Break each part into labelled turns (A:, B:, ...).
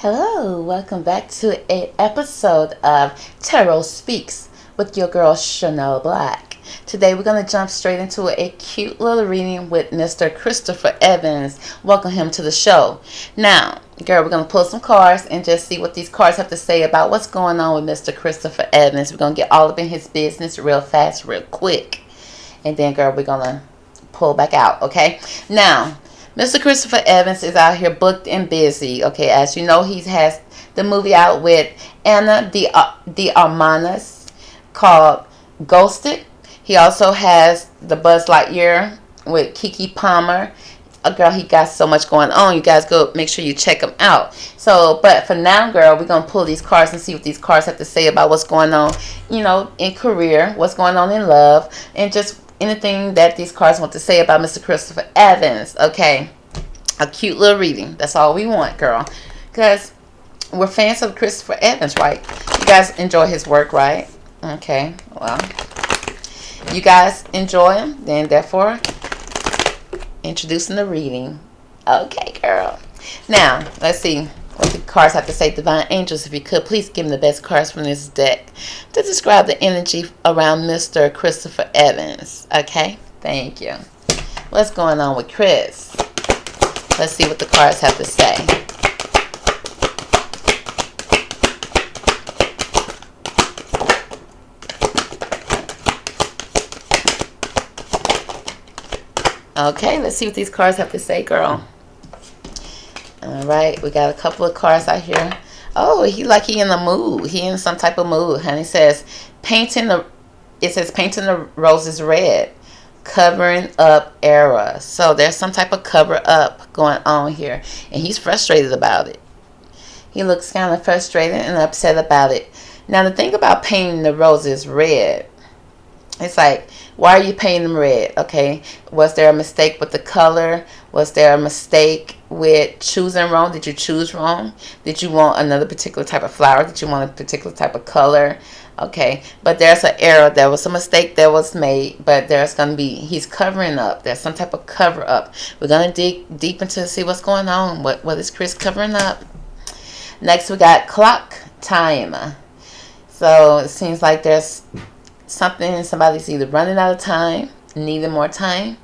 A: Hello, welcome back to an episode of Tarot Speaks with your girl Shannel Black. Today we're going to jump straight into a cute little reading with Mr. Christopher Evans. Welcome him to the show. Now, girl, we're going to pull some cards and just see what these cards have to say about what's going on with Mr. Christopher Evans. We're going to get all up in his business real fast, real quick. And then, girl, we're going to pull back out, okay? Now, Mr. Christopher Evans is out here booked and busy. Okay, as you know, he has the movie out with Anna de Armas called Ghosted. He also has the Buzz Lightyear with Kiki Palmer. Girl, he got so much going on. You guys go make sure you check him out. So, but for now, girl, we're going to pull these cards and see what these cards have to say about what's going on, you know, in career, what's going on in love, and just anything that these cards want to say about Mr. Christopher Evans. Okay, a cute little reading. That's all we want, girl, because we're fans of Christopher Evans, right? You guys enjoy his work, right? Okay, well, you guys enjoy him, then therefore introducing the reading. Okay, girl. Now let's see what the cards have to say. Divine angels, if you could please give me the best cards from this deck to describe the energy around Mr. Christopher Evans. Okay, thank you. What's going on with Chris? Let's see what the cards have to say. Okay, let's see what these cards have to say, girl. All right, we got a couple of cards out here. Oh, he in the mood. He in some type of mood, honey. It says painting the roses red, covering up error. So there's some type of cover up going on here, and he's frustrated about it. He looks kind of frustrated and upset about it. Now the thing about painting the roses red, it's like, why are you painting them red? Okay, was there a mistake with the color? Was there a mistake with choosing wrong? Did you choose wrong? Did you want another particular type of flower? Did you want a particular type of color? Okay, but there's an error. There was a mistake that was made, but there's going to be, he's covering up. There's some type of cover up. We're going to dig deep into see what's going on. What is Chris covering up? Next, we got clock time. So it seems like there's somebody's either running out of time, needing more time.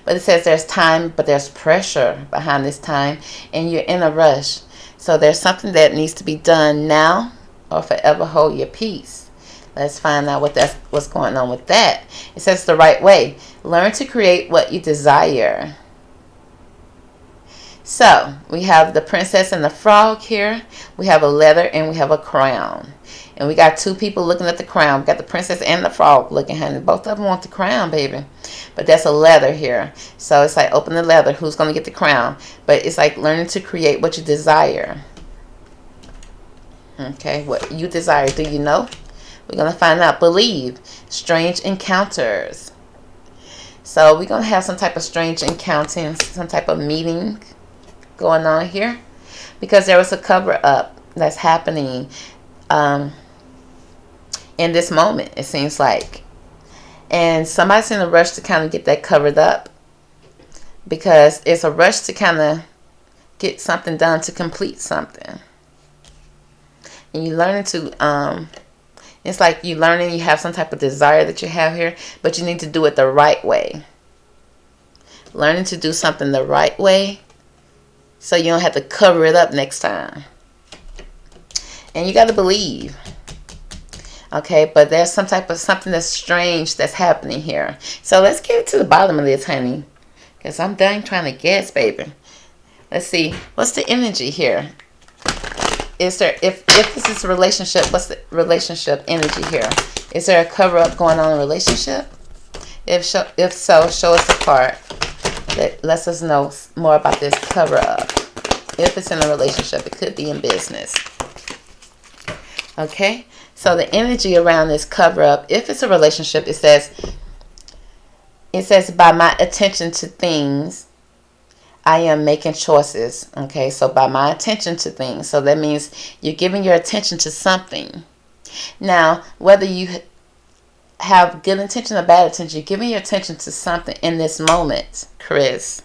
A: But it says there's time, but there's pressure behind this time, and you're in a rush. So there's something that needs to be done now or forever hold your peace. Let's find out what's going on with that. It says the right way. Learn to create what you desire. So we have the princess and the frog here. We have a letter and we have a crown. And we got two people looking at the crown. We got the princess and the frog looking, honey. Both of them want the crown, baby. But that's a leather here. So it's like, open the leather. Who's going to get the crown? But it's like learning to create what you desire. Okay, what you desire. Do you know? We're going to find out. Believe. Strange encounters. So we're going to have some type of strange encounters, some type of meeting going on here. Because there was a cover-up that's happening in this moment, it seems like. And somebody's in a rush to kind of get that covered up, because it's a rush to kind of get something done, to complete something. And you're learning to, it's like you learning, you have some type of desire that you have here, but you need to do it the right way. Learning to do something the right way, so you don't have to cover it up next time. And you got to believe. Okay, but there's some type of something that's strange that's happening here. So let's get to the bottom of this, honey, because I'm done trying to guess, baby. Let's see. What's the energy here? Is there, if this is a relationship, what's the relationship energy here? Is there a cover-up going on in a relationship? If so, show us a card that lets us know more about this cover-up. If it's in a relationship, it could be in business. Okay, so the energy around this cover-up, if it's a relationship, it says by my attention to things, I am making choices. Okay, so by my attention to things, so that means you're giving your attention to something. Now, whether you have good intention or bad intention, you're giving your attention to something in this moment, Chris.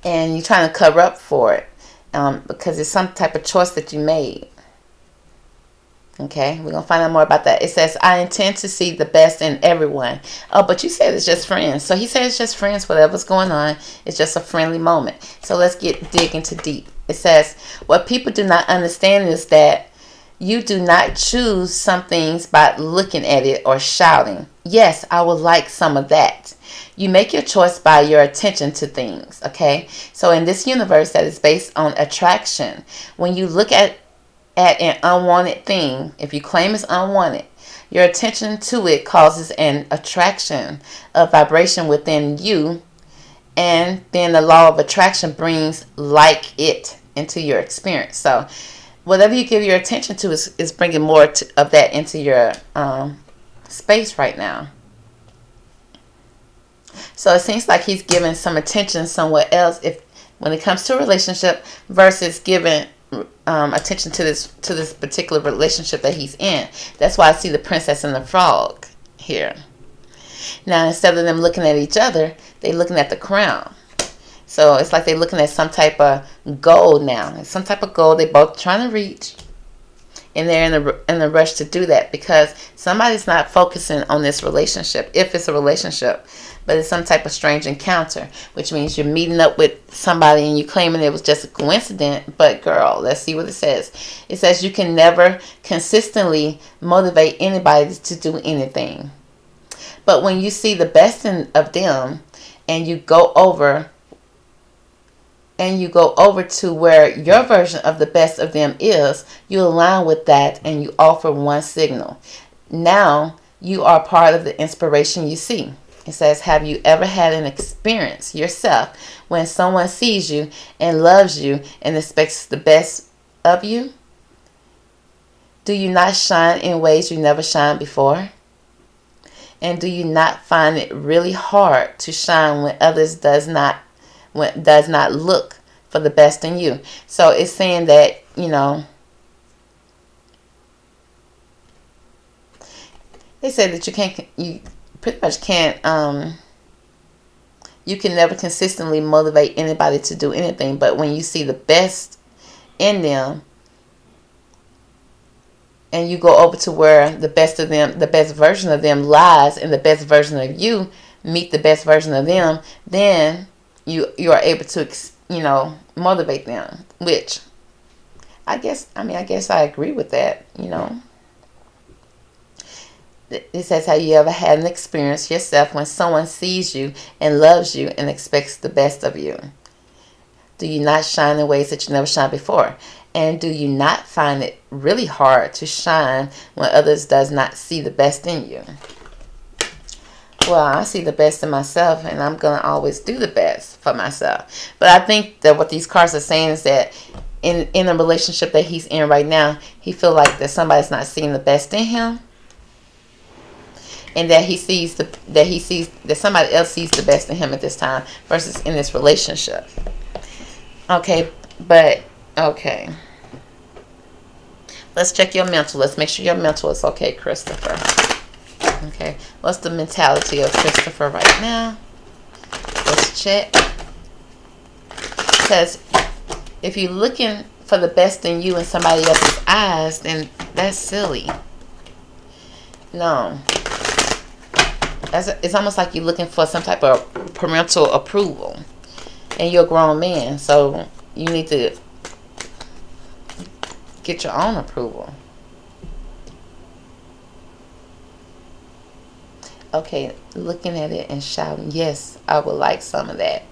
A: And you're trying to cover up for it. because it's some type of choice that you made. Okay, we're going to find out more about that. It says, I intend to see the best in everyone. Oh, but you said it's just friends. So he said it's just friends, whatever's going on. It's just a friendly moment. So let's dig into deep. It says, what people do not understand is that you do not choose some things by looking at it or shouting, yes, I would like some of that. You make your choice by your attention to things, okay? So in this universe that is based on attraction, when you look at an unwanted thing, if you claim it's unwanted, your attention to it causes an attraction of vibration within you, and then the law of attraction brings like it into your experience. So whatever you give your attention to is bringing more of that into your space right now. So it seems like he's giving some attention somewhere else when it comes to a relationship versus giving attention to this particular relationship that he's in. That's why I see the princess and the frog here. Now, instead of them looking at each other, they're looking at the crown. So it's like they're looking at some type of goal now. Some type of goal they're both trying to reach. And they're in the rush to do that because somebody's not focusing on this relationship, if it's a relationship, but it's some type of strange encounter, which means you're meeting up with somebody and you claiming it was just a coincidence. But girl, let's see what it says. It says you can never consistently motivate anybody to do anything. But when you see the best of them and you go over to where your version of the best of them is, you align with that and you offer one signal. Now you are part of the inspiration you see. It says, have you ever had an experience yourself when someone sees you and loves you and expects the best of you? Do you not shine in ways you never shined before? And do you not find it really hard to shine when others does not look for the best in you? So it's saying that, they say that you pretty much can't, you can never consistently motivate anybody to do anything, but when you see the best in them and you go over to where the best of them, the best version of them lies, and the best version of you meet the best version of them, then you are able to, motivate them, which I guess I agree with that, It says, have you ever had an experience yourself when someone sees you and loves you and expects the best of you? Do you not shine in ways that you never shined before? And do you not find it really hard to shine when others does not see the best in you? Well, I see the best in myself, and I'm going to always do the best for myself. But I think that what these cards are saying is that in a relationship that he's in right now, he feel like that somebody's not seeing the best in him. And that that somebody else sees the best in him at this time versus in this relationship. Okay. Let's check your mental. Let's make sure your mental is okay, Christopher. Okay. What's the mentality of Christopher right now? Let's check. Because if you're looking for the best in you in somebody else's eyes, then that's silly. No. It's almost like you're looking for some type of parental approval, and you're a grown man, so you need to get your own approval. Okay, looking at it and shouting, yes, I would like some of that.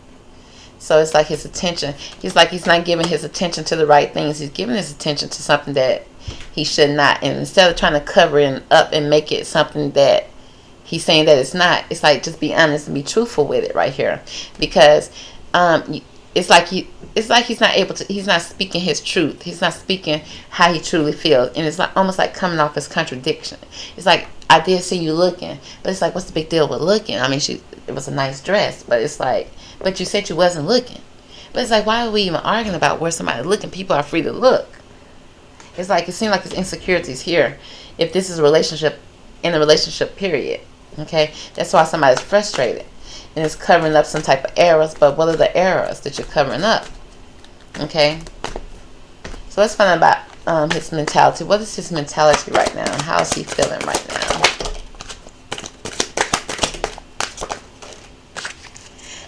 A: So it's like his attention, he's not giving his attention to the right things. He's giving his attention to something that he should not, and instead of trying to cover it up and make it something that he's saying that it's not, it's like, just be honest and be truthful with it right here, because it's like he's not speaking his truth. He's not speaking how he truly feels, and it's like almost like coming off as contradiction. It's like, I did see you looking, but it's like, what's the big deal with looking? I mean, it was a nice dress, but it's like, but you said you wasn't looking. But it's like, why are we even arguing about where somebody's looking? People are free to look. It's like, it seems like his insecurities here, if this is a relationship, in a relationship period. Okay, that's why somebody's frustrated and it's covering up some type of errors. But what are the errors that you're covering up? Okay. So let's find out about his mentality. What is his mentality right now? How is he feeling right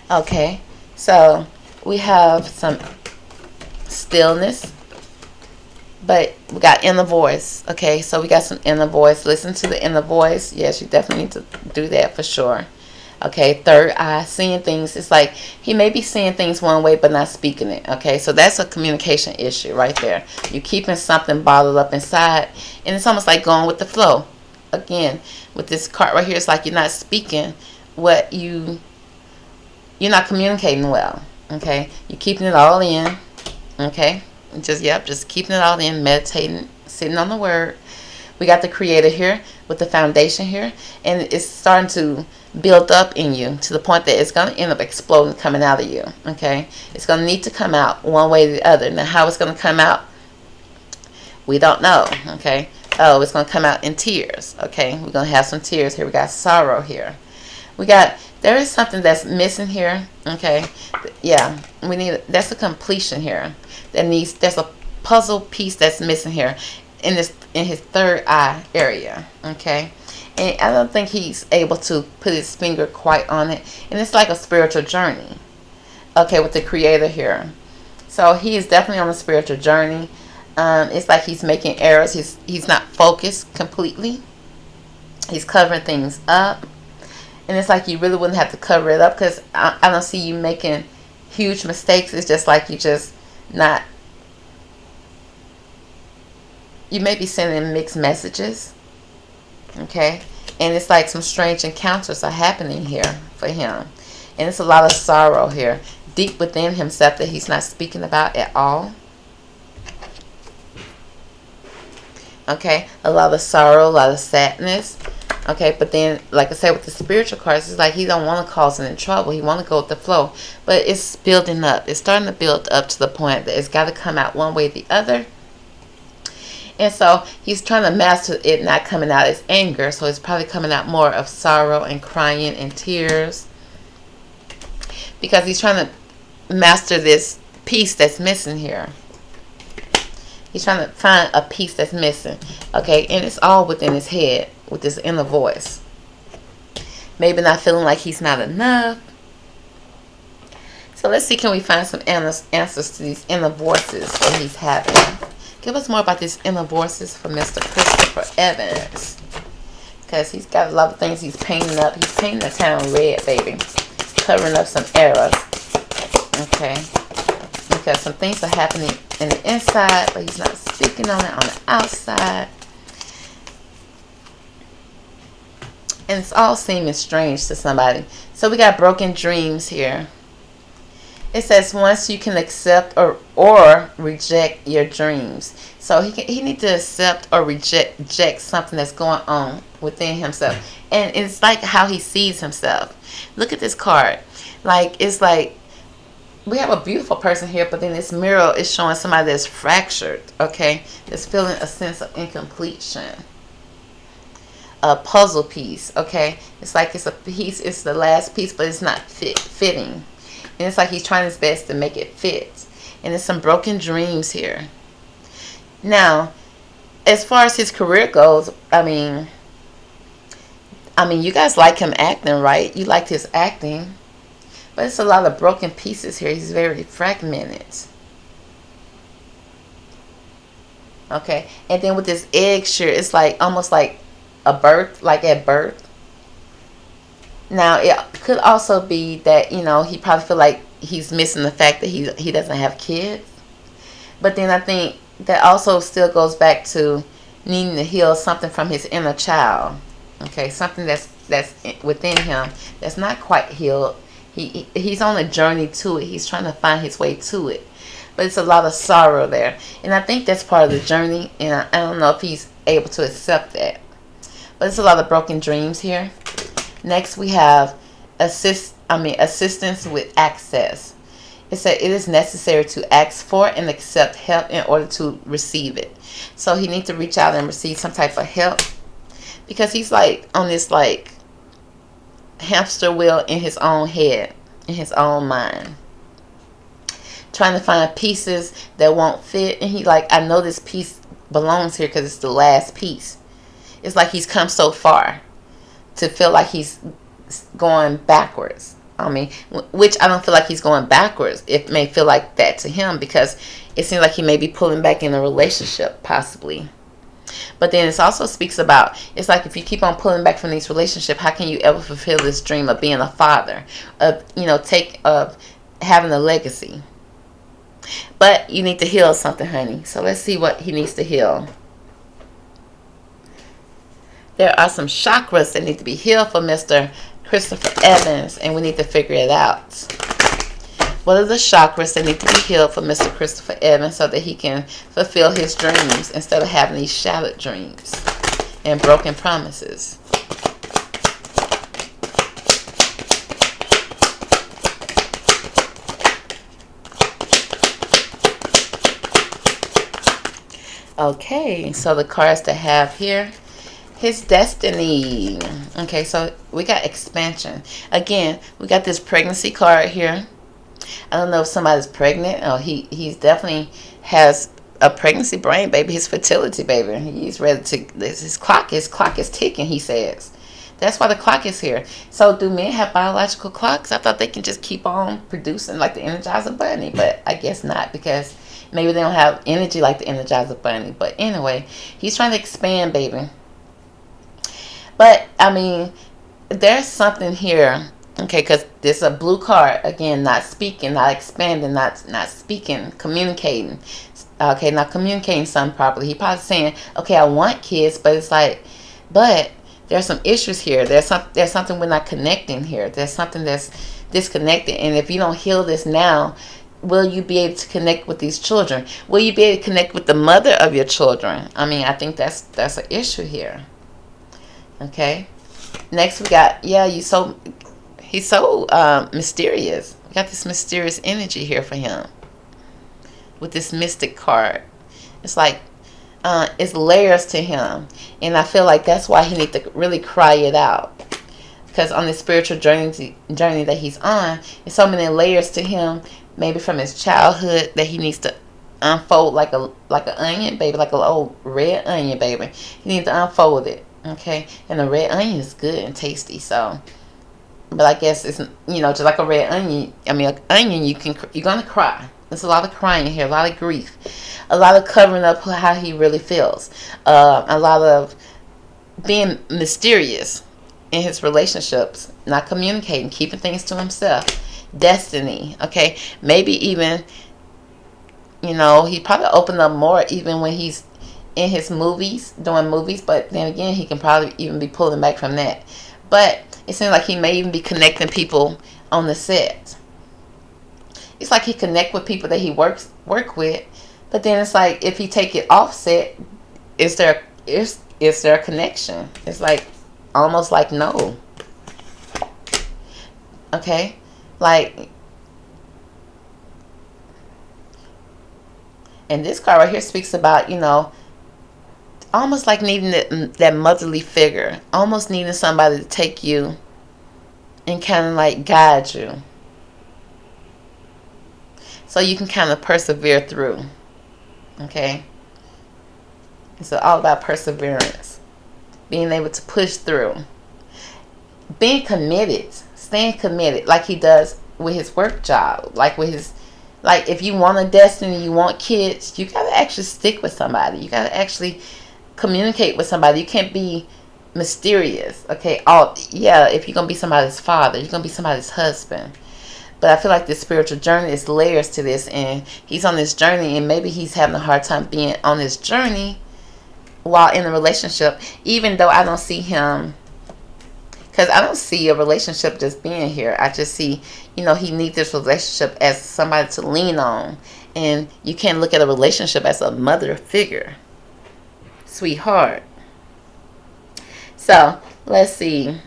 A: now? Okay. So we have some stillness. But we got inner voice. Okay, so we got some inner voice. Listen to the inner voice. Yes, you definitely need to do that for sure. Okay, third eye, seeing things. It's like he may be seeing things one way but not speaking it. Okay, so that's a communication issue right there. You're keeping something bottled up inside, and it's almost like going with the flow. Again, with this card right here, it's like you're not speaking what you're not communicating well. Okay, you're keeping it all in. Okay. Just keeping it all in, meditating, sitting on the word. We got the creator here with the foundation here, and it's starting to build up in you to the point that it's going to end up exploding, coming out of you. Okay, it's going to need to come out one way or the other. Now, how it's going to come out, we don't know. Okay, oh, it's going to come out in tears. Okay, we're going to have some tears here. We got sorrow here. There is something that's missing here. Okay, yeah, that's a completion here. There's a puzzle piece that's missing here in his third eye area. Okay, and I don't think he's able to put his finger quite on it, and it's like a spiritual journey. Okay, with the creator here, so he is definitely on a spiritual journey. It's like he's making errors. He's not focused completely. He's covering things up. And it's like you really wouldn't have to cover it up, because I don't see you making huge mistakes. It's just like you may be sending mixed messages. Okay. And it's like some strange encounters are happening here for him. And it's a lot of sorrow here, deep within himself, that he's not speaking about at all. Okay. A lot of sorrow, a lot of sadness. Okay, but then, like I said, with the spiritual cards, it's like he don't want to cause any trouble. He want to go with the flow. But it's building up. It's starting to build up to the point that it's got to come out one way or the other. And so he's trying to master it not coming out as anger. So it's probably coming out more of sorrow and crying and tears. Because he's trying to master this piece that's missing here. He's trying to find a piece that's missing. Okay, and it's all within his head with this inner voice. Maybe not feeling like he's not enough. So let's see, can we find some answers to these inner voices that he's having? Give us more about these inner voices for Mr. Christopher Evans. Because he's got a lot of things he's painting up. He's painting the town red, baby. Covering up some errors. Okay. Because some things are happening in the inside, but he's not speaking on it on the outside. And it's all seeming strange to somebody. So we got broken dreams here. It says once you can accept or reject your dreams. So he needs to accept or reject something that's going on within himself. And it's like how he sees himself. Look at this card. It's like we have a beautiful person here, but then this mirror is showing somebody that's fractured. Okay, that's feeling a sense of incompletion. A puzzle piece. Okay, it's like it's a piece. It's the last piece, but it's not fitting. And it's like he's trying his best to make it fit. And there's some broken dreams here. Now, as far as his career goes, I mean, you guys like him acting, right? You liked his acting. But it's a lot of broken pieces here. He's very fragmented. Okay. And then with this egg shirt, it's like almost like a birth, like at birth. Now, it could also be that, he probably feel like he's missing the fact that he doesn't have kids. But then I think that also still goes back to needing to heal something from his inner child. Okay, something that's within him that's not quite healed. He's on a journey to it. He's trying to find his way to it. But it's a lot of sorrow there. And I think that's part of the journey. And I don't know if he's able to accept that. But it's a lot of broken dreams here. Next we have assistance with access. It said it is necessary to ask for and accept help in order to receive it. So he needs to reach out and receive some type of help. Because he's like on this like hamster wheel in his own head, in his own mind, trying to find pieces that won't fit. And he like, I know this piece belongs here because it's the last piece. It's like he's come so far to feel like he's going backwards. I mean, which I don't feel like he's going backwards. It may feel like that to him because it seems like he may be pulling back in a relationship, possibly. But then it also speaks about, it's like if you keep on pulling back from these relationships, how can you ever fulfill this dream of being a father, of of having a legacy? But you need to heal something, honey. So let's see what he needs to heal. There are some chakras that need to be healed for Mr. Christopher Evans, and we need to figure it out. What are the chakras that need to be healed for Mr. Christopher Evans so that he can fulfill his dreams instead of having these shattered dreams and broken promises? Okay, so the cards to have here. His destiny. Okay, so we got expansion. Again, we got this pregnancy card here. I don't know if somebody's pregnant. Oh, he's definitely has a pregnancy brain, baby. His fertility, baby. He's ready to. His clock is ticking. He says. That's why the clock is here. So, do men have biological clocks? I thought they can just keep on producing like the Energizer Bunny, but I guess not because maybe they don't have energy like the Energizer Bunny. But anyway, he's trying to expand, baby. But, I mean, there's something here, okay, because there's a blue card, again, not speaking, not expanding, not speaking, communicating, okay, not communicating something properly. He probably saying, okay, I want kids, but it's like, but there's some issues here. There's something we're not connecting here. There's something that's disconnected, and if you don't heal this now, will you be able to connect with these children? Will you be able to connect with the mother of your children? I mean, I think that's an issue here. Okay, next we got, he's so mysterious. We got this mysterious energy here for him with this mystic card. It's like it's layers to him, and I feel like that's why he needs to really cry it out, because on this spiritual journey that he's on, there's so many layers to him, maybe from his childhood, that he needs to unfold like an onion, baby, like a old red onion, baby. He needs to unfold it. Okay, and the red onion is good and tasty. So, but I guess it's just like a red onion. I mean, an onion you're gonna cry. There's a lot of crying here, a lot of grief, a lot of covering up how he really feels, a lot of being mysterious in his relationships, not communicating, keeping things to himself. Destiny. Okay, maybe even he probably opened up more even when he's in his movies, doing movies, but then again, he can probably even be pulling back from that. But it seems like he may even be connecting people on the set. It's like he connect with people that he work with, but then it's like if he take it off set, is there a connection? It's like almost like no. Okay, like. And this card right here speaks about, almost like needing that motherly figure, almost needing somebody to take you and kind of like guide you, so you can kind of persevere through. Okay, it's all about perseverance, being able to push through, being committed, staying committed, like he does with his work job, like if you want a destiny, you want kids, you gotta actually stick with somebody. You gotta actually communicate with somebody. You can't be mysterious. Okay, if you're gonna be somebody's father, you're gonna be somebody's husband. But I feel like this spiritual journey is layers to this, and he's on this journey, and maybe he's having a hard time being on this journey while in a relationship, even though I don't see him, because I don't see a relationship just being here. I just see, he needs this relationship as somebody to lean on, and you can't look at a relationship as a mother figure. Sweetheart. So let's see,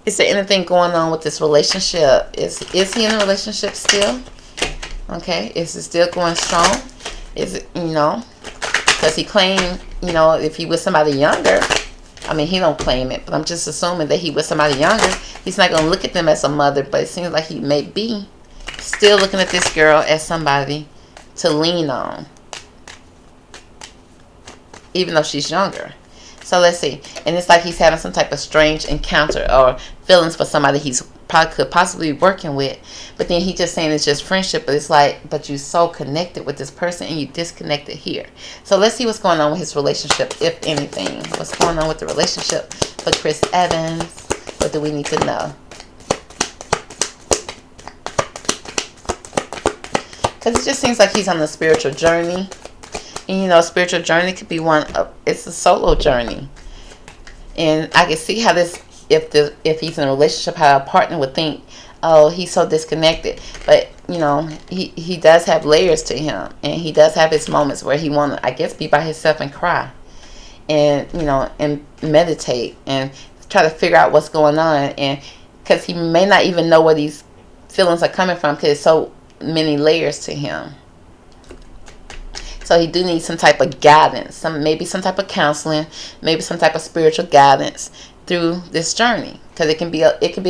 A: is there anything going on with this relationship? Is he in a relationship still? Okay, is it still going strong? Is it, because he claimed, if he was somebody younger, I mean, he don't claim it, but I'm just assuming that he was somebody younger, he's not going to look at them as a mother, but it seems like he may be still looking at this girl as somebody to lean on, even though she's younger. So let's see. And it's like he's having some type of strange encounter or feelings for somebody he's could possibly be working with. But then he's just saying it's just friendship. But it's like, but you're so connected with this person and you disconnected here. So let's see what's going on with his relationship, if anything. What's going on with the relationship for Chris Evans? What do we need to know? Because it just seems like he's on a spiritual journey. And you know, spiritual journey could be it's a solo journey. And I can see how this, if he's in a relationship, how a partner would think, oh, he's so disconnected. But, you know, he does have layers to him. And he does have his moments where he want to, I guess, be by himself and cry. And, you know, and meditate. And try to figure out what's going on. And because he may not even know where these feelings are coming from, because it's so many layers to him. So he do need some type of guidance, maybe some type of counseling, maybe some type of spiritual guidance through this journey, because it can be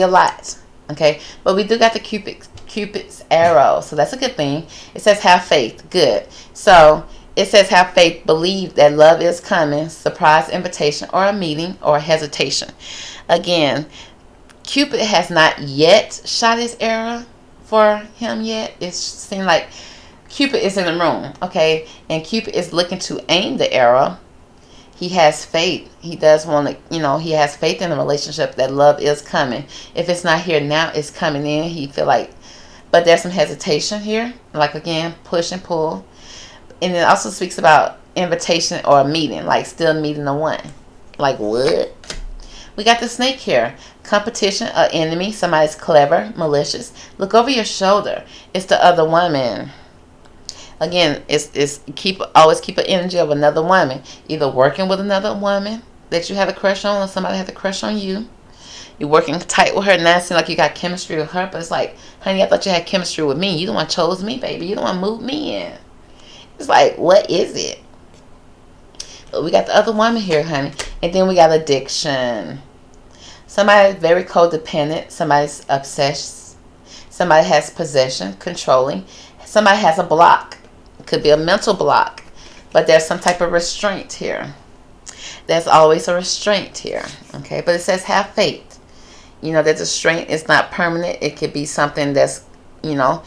A: a lot. Okay, but we do got the Cupid's arrow, so that's a good thing. It says have faith, good. So it says have faith, believe that love is coming, surprise invitation or a meeting or hesitation. Again, Cupid has not yet shot his arrow for him yet. It seems like Cupid is in the room, okay? And Cupid is looking to aim the arrow. He has faith. He does want to, you know, he has faith in the relationship that love is coming. If it's not here now, it's coming in. He feel like, but there's some hesitation here. Like, again, push and pull. And it also speaks about invitation or a meeting, like still meeting the one. Like, what? We got the snake here. Competition, an enemy, somebody's clever, malicious. Look over your shoulder. It's the other woman. Again, it's always keep an energy of another woman, either working with another woman that you have a crush on, or somebody has a crush on you. You're working tight with her, now it seems like you got chemistry with her, but it's like, honey, I thought you had chemistry with me. You the one chose me, baby. You the one moved me in. It's like, what is it? But we got the other woman here, honey, and then we got addiction. Somebody's very codependent. Somebody's obsessed. Somebody has possession, controlling. Somebody has a block. It could be a mental block, but there's some type of restraint here. There's always a restraint here, okay? But it says have faith. You know, that restraint is not permanent. It could be something that's, you know,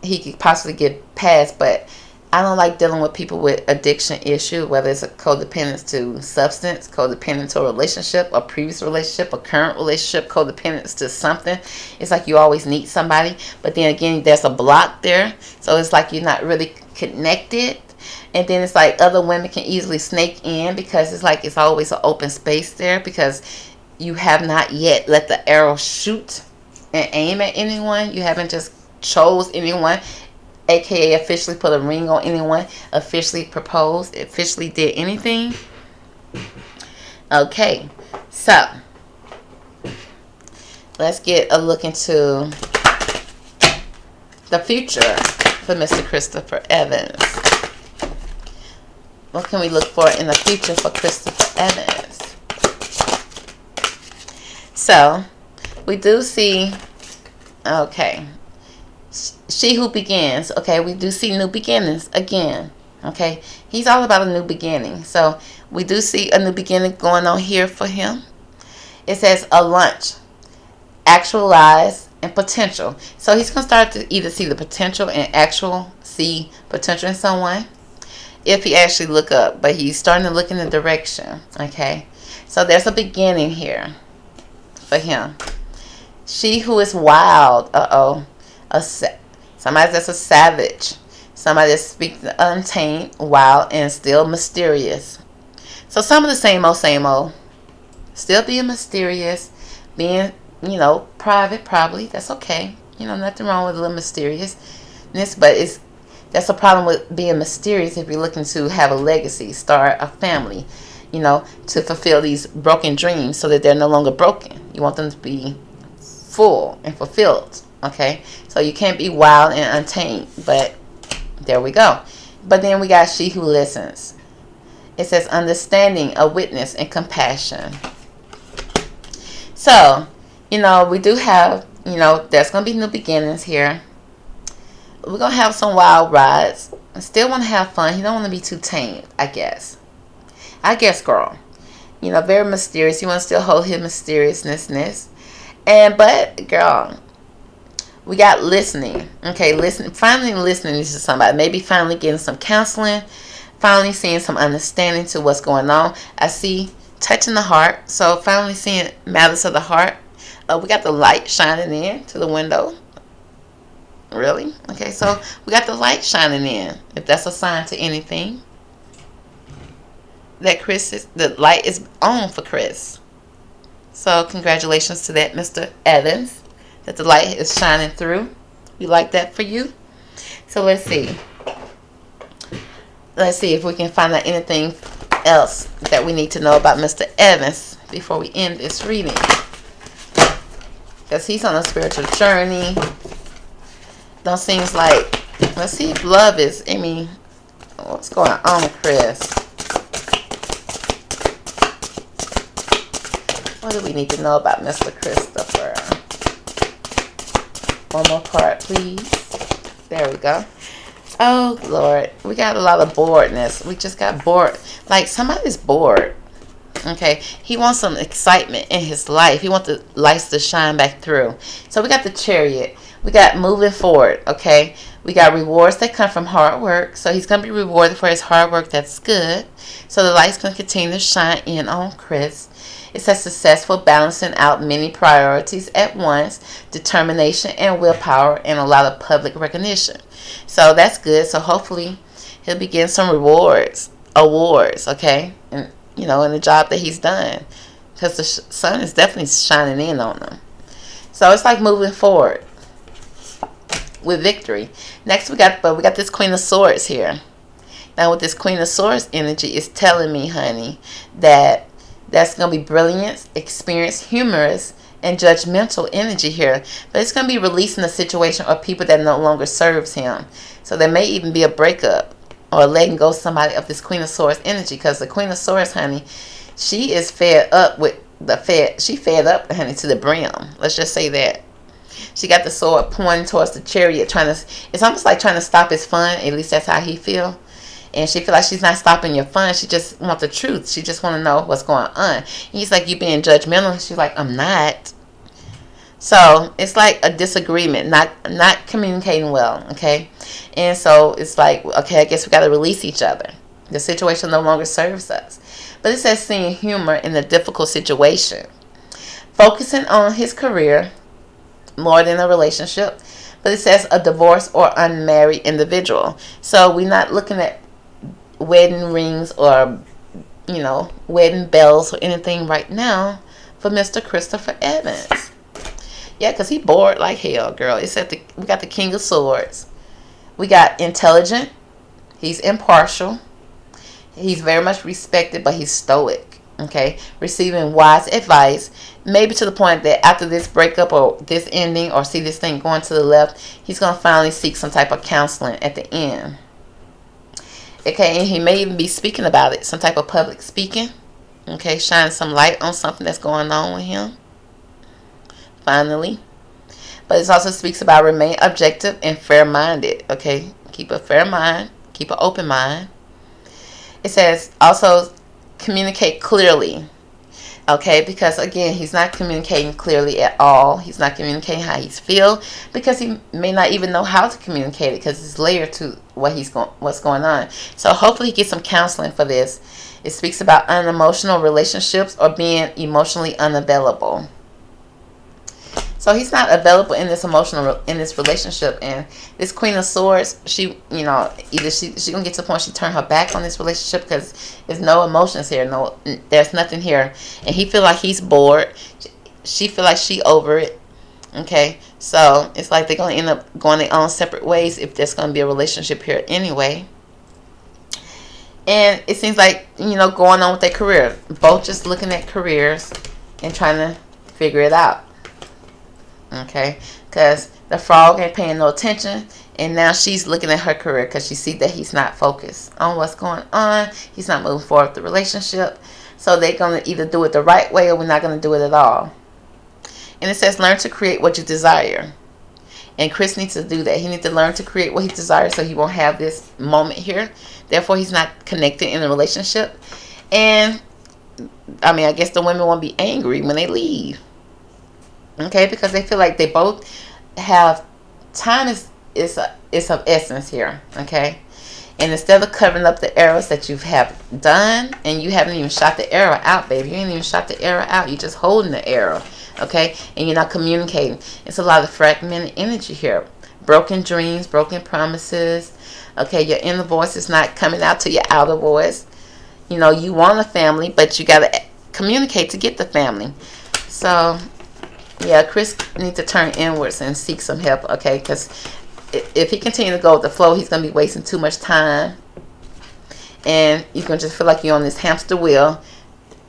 A: he could possibly get past, but I don't like dealing with people with addiction issue, whether it's a codependence to substance, codependence to a relationship, a previous relationship, a current relationship, codependence to something. It's like you always need somebody, but then again, there's a block there. So it's like you're not really connected. And then it's like other women can easily snake in, because it's like it's always an open space there, because you have not yet let the arrow shoot and aim at anyone. You haven't just chose anyone, aka officially put a ring on anyone, officially proposed, officially did anything. Okay, so let's get a look into the future for Mr. Christopher Evans. What can we look for in the future for Christopher Evans? So we do see, okay, she who begins. Okay, we do see new beginnings again. Okay, he's all about a new beginning. So we do see a new beginning going on here for him. It says a lunch, actualize, and potential. So he's going to start to either see the potential and see potential in someone, if he actually look up. But he's starting to look in the direction. Okay, so there's a beginning here for him. She who is wild. Somebody that's a savage. Somebody that speaks untamed, wild, and still mysterious. So some of the same old. Still being mysterious. Being, you know, private probably. That's okay. You know, nothing wrong with a little mysteriousness. But that's a problem with being mysterious if you're looking to have a legacy, start a family. You know, to fulfill these broken dreams so that they're no longer broken. You want them to be full and fulfilled. Okay, so you can't be wild and untamed, but there we go. But then we got she who listens. It says understanding, a witness, and compassion. So, you know, we do have, you know, there's going to be new beginnings here. we're going to have some wild rides. I still want to have fun. He don't want to be too tamed, I guess. Girl. You know, very mysterious. You want to still hold his mysteriousness. But, girl, we got listening. Okay, finally listening to somebody. Maybe finally getting some counseling. Finally seeing some understanding to what's going on. I see touching the heart. So, finally seeing matters of the heart. We got the light shining in to the window. Really? Okay, so we got the light shining in. If that's a sign to anything. That the light is on for Chris. So congratulations to that, Mr. Evans, that the light is shining through. We like that for you. So let's see. Let's see if we can find out anything else that we need to know about Mr. Evans before we end this reading. Because he's on a spiritual journey. Don't seems like, let's see if love is, what's going on with Chris? What do we need to know about Mr. Christopher? One more part, please. There we go. Oh, Lord. We got a lot of boredness. We just got bored. Like, somebody's bored. Okay? He wants some excitement in his life. He wants the lights to shine back through. So, we got the Chariot. We got moving forward. Okay? We got rewards that come from hard work. So, he's going to be rewarded for his hard work. That's good. So, the light's going to continue to shine in on Chris. It says successful balancing out many priorities at once, determination and willpower, and a lot of public recognition. So that's good. So hopefully he'll be getting some awards, okay? And in the job that he's done, because the sun is definitely shining in on him. So it's like moving forward with victory. Next we got this Queen of Swords here. Now with this Queen of Swords energy, it's telling me, honey, that's going to be brilliance, experience, humorous, and judgmental energy here. But it's going to be releasing a situation or people that no longer serves him. So there may even be a breakup or letting go somebody of this Queen of Swords energy. Because the Queen of Swords, honey, she is fed up she fed up, honey, to the brim. Let's just say that. She got the sword pointing towards the Chariot. It's almost like trying to stop his fun. At least that's how he feel. And she feel like she's not stopping your fun. She just wants the truth. She just want to know what's going on. And he's like, you being judgmental. She's like, I'm not. So it's like a disagreement, not communicating well, okay? And so it's like, okay, I guess we got to release each other. The situation no longer serves us. But it says seeing humor in the difficult situation. Focusing on his career more than a relationship. But it says a divorced or unmarried individual. So we're not looking at wedding rings or wedding bells or anything right now for Mr. Christopher Evans. Yeah, because he bored like hell, girl. It said we got the King of Swords. We got intelligent. He's impartial. He's very much respected, but he's stoic. Okay, receiving wise advice, maybe to the point that after this breakup or this ending or see this thing going to the left, he's going to finally seek some type of counseling at the end. Okay, and he may even be speaking about it, some type of public speaking. Okay, shining some light on something that's going on with him. Finally. But it also speaks about remain objective and fair-minded. Okay, keep a fair mind, keep an open mind. It says also communicate clearly. Okay, because again, he's not communicating clearly at all. He's not communicating how he's feel because he may not even know how to communicate it because it's layered to what's going on. So hopefully he gets some counseling for this. It speaks about unemotional relationships or being emotionally unavailable. So he's not available in this relationship, and this Queen of Swords, she either she gonna get to the point she turn her back on this relationship because there's no emotions here, there's nothing here, and he feel like he's bored. She feel like she over it. Okay, so it's like they're gonna end up going their own separate ways if there's gonna be a relationship here anyway. And it seems like going on with their career, both just looking at careers and trying to figure it out. Okay, because the frog ain't paying no attention, and now she's looking at her career because she sees that he's not focused on what's going on. He's not moving forward with the relationship, so they're going to either do it the right way or we're not going to do it at all. And it says learn to create what you desire. And Chris needs to do that. He needs to learn to create what he desires so he won't have this moment here. Therefore, he's not connected in a relationship. And, I mean, I guess the women won't be angry when they leave. Okay? Because they feel like they both have... Time is of essence here. Okay? And instead of covering up the arrows that you have done, and you haven't even shot the arrow out, baby. You ain't even shot the arrow out. You're just holding the arrow. Okay? And you're not communicating. It's a lot of fragmented energy here. Broken dreams, broken promises. Okay? Your inner voice is not coming out to your outer voice. You know, you want a family, but you got to communicate to get the family. So, yeah, Chris needs to turn inwards and seek some help. Okay? Because if he continues to go with the flow, he's going to be wasting too much time. And you're going to just feel like you're on this hamster wheel.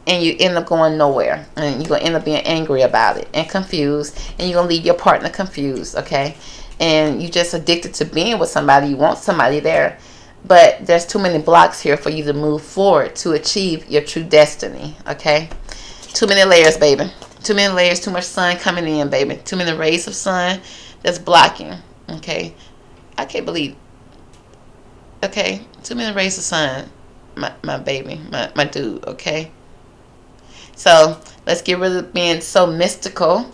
A: And you end up going nowhere. And you're going to end up being angry about it. And confused. And you're going to leave your partner confused. Okay? And you're just addicted to being with somebody. You want somebody there. But there's too many blocks here for you to move forward to achieve your true destiny. Okay? Too many layers, baby. Too many layers. Too much sun coming in, baby. Too many rays of sun that's blocking. Okay, I can't believe. Okay, too many rays of sun, my baby, my dude. Okay, so let's get rid of being so mystical.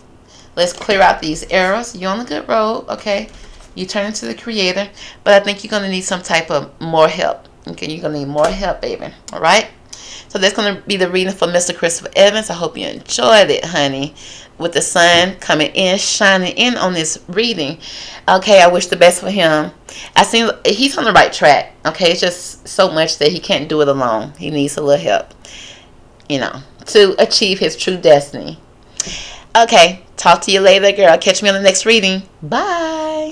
A: Let's clear out these arrows. You're on a good road. Okay, you turn into the creator, but I think you're gonna need some type of more help. Okay, you're gonna need more help, baby. All right. So that's gonna be the reading for Mr. Christopher Evans. I hope you enjoyed it, honey. With the sun coming in, shining in on this reading. Okay, I wish the best for him. I see he's on the right track. Okay, it's just so much that he can't do it alone. He needs a little help, you know, to achieve his true destiny. Okay, talk to you later, girl. Catch me on the next reading. Bye.